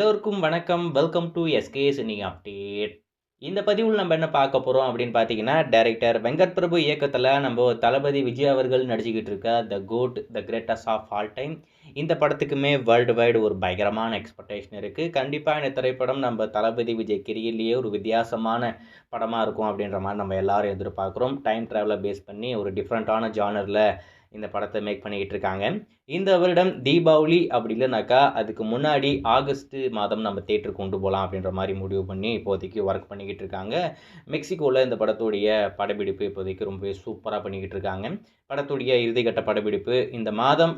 எல்லோருக்கும் வணக்கம். Welcome to SK cine update. இந்த பதிவில் நம்ம என்ன பார்க்க போகிறோம் அப்படின்னு பார்த்தீங்கன்னா, டைரக்டர் வெங்கட் பிரபு இயக்கத்தில் நம்ம தளபதி விஜய் அவர்கள் நடிச்சுக்கிட்டு இருக்க the goat the greatest of all time இந்த படத்துக்குமே வேர்ல்டு வைடு ஒரு பயங்கரமான எக்ஸ்பெக்டேஷன் இருக்குது. கண்டிப்பாக இந்த திரைப்படம் நம்ம தளபதி விஜய் கெரியர்லேயே ஒரு வித்தியாசமான படமாக இருக்கும் அப்படின்ற மாதிரி நம்ம எல்லாரும் எதிர்பார்க்குறோம். டைம் ட்ராவலை பேஸ் பண்ணி ஒரு டிஃப்ரெண்ட்டான ஜானரில் இந்த படத்தை மேக் பண்ணிக்கிட்டு இருக்காங்க. இந்த வருடம் தீபாவளி அப்படி இல்லைனாக்கா அதுக்கு முன்னாடி ஆகஸ்ட் மாதம் நம்ம தேட்டருக்கு கொண்டு போகலாம் அப்படின்ற மாதிரி முடிவு பண்ணி இப்போதைக்கு ஒர்க் பண்ணிக்கிட்டு இருக்காங்க. மெக்சிகோவில் இந்த படத்துடைய படப்பிடிப்பு இப்போதைக்கு ரொம்பவே சூப்பராக பண்ணிக்கிட்டு இருக்காங்க. படத்துடைய இறுதிக்கட்ட படப்பிடிப்பு இந்த மாதம்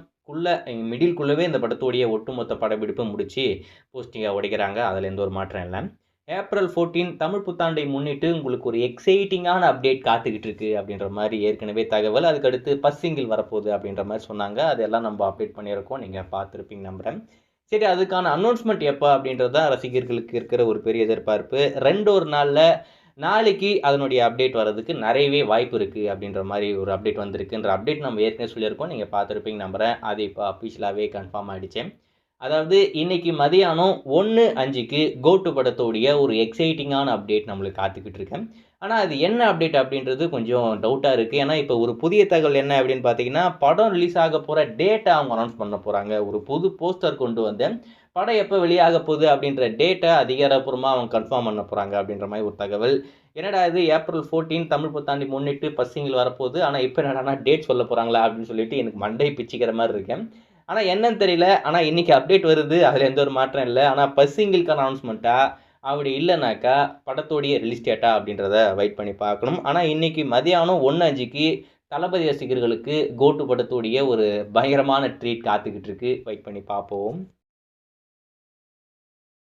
மிடில்குள்ளவே இந்த படத்துடைய ஒட்டுமொத்த படப்பிடிப்பு முடித்து போஸ்டிங்கை உடைக்கிறாங்க. அதில் எந்த ஒரு மாற்றம் இல்லை. ஏப்ரல் 14 தமிழ் புத்தாண்டை முன்னிட்டு உங்களுக்கு ஒரு எக்ஸைட்டிங்கான அப்டேட் காத்துக்கிட்டு இருக்குது அப்படின்ற மாதிரி ஏற்கனவே தகவல். அதுக்கடுத்து சிங்கிள் வரப்போகுது அப்படின்ற மாதிரி சொன்னாங்க. அதெல்லாம் நம்ம அப்டேட் பண்ணியிருக்கோம், நீங்கள் பார்த்துருப்பீங்க நம்புகிறேன். சரி, அதுக்கான அனௌன்ஸ்மெண்ட் எப்போ அப்படின்றது தான் ரசிகர்களுக்கு இருக்கிற ஒரு பெரிய எதிர்பார்ப்பு. ஒரு நாளில் நாளைக்கு அதனுடைய அப்டேட் வர்றதுக்கு நிறையவே வாய்ப்பு இருக்குது அப்படின்ற மாதிரி ஒரு அப்டேட் வந்திருக்குன்ற அப்டேட் நம்ம ஏற்கனவே சொல்லியிருக்கோம், நீங்கள் பார்த்துருப்பீங்க நம்புகிறேன். அது இப்போ அஃபிஷியலாகவே கன்ஃபார்ம் ஆகிடுச்சேன். அதாவது இன்னைக்கு மதியானம் 1:05க்கு கோட்டு படத்தோடைய ஒரு எக்ஸைட்டிங்கான அப்டேட் நம்மளுக்கு காத்துக்கிட்டு இருக்கேன். ஆனால் அது என்ன அப்டேட் அப்படின்றது கொஞ்சம் டவுட்டாக இருக்குது. ஏன்னா இப்போ ஒரு புதிய தகவல் என்ன அப்படின்னு பார்த்தீங்கன்னா, படம் ரிலீஸ் ஆக போகிற டேட்டை அவங்க அனௌன்ஸ் பண்ண போகிறாங்க. ஒரு புது போஸ்டர் கொண்டு வந்து படம் எப்போ வெளியாக போகுது அப்படின்ற டேட்டை அதிகாரப்பூர்வமாக அவங்க கன்ஃபார்ம் பண்ண போகிறாங்க அப்படின்ற மாதிரி ஒரு தகவல். என்னடா இது, ஏப்ரல் 14 தமிழ் புத்தாண்டு முன்னிட்டு சிங்கிள் வரப்போகுது, ஆனால் இப்போ என்னடானா டேட் சொல்ல போகிறாங்களா அப்படின்னு சொல்லிட்டு எனக்கு மண்டை பிச்சுக்கிற மாதிரி இருக்கேன். ஆனால் என்னன்னு தெரியல. ஆனால் இன்றைக்கி அப்டேட் வருது, அதில் எந்த ஒரு மாற்றம் இல்லை. ஆனால் சிங்கிள்கான அனௌன்ஸ்மெண்ட்டா அப்படி இல்லைனாக்கா படத்தோடைய ரிலீஸ் டேட்டா அப்படின்றத வெயிட் பண்ணி பார்க்கணும். ஆனால் இன்றைக்கி மதியானம் 1:05க்கு தளபதி ரசிகர்களுக்கு கோட்டு படத்தோடைய ஒரு பயங்கரமான ட்ரீட் காத்துக்கிட்டு இருக்கு. வெயிட் பண்ணி பார்ப்போம்.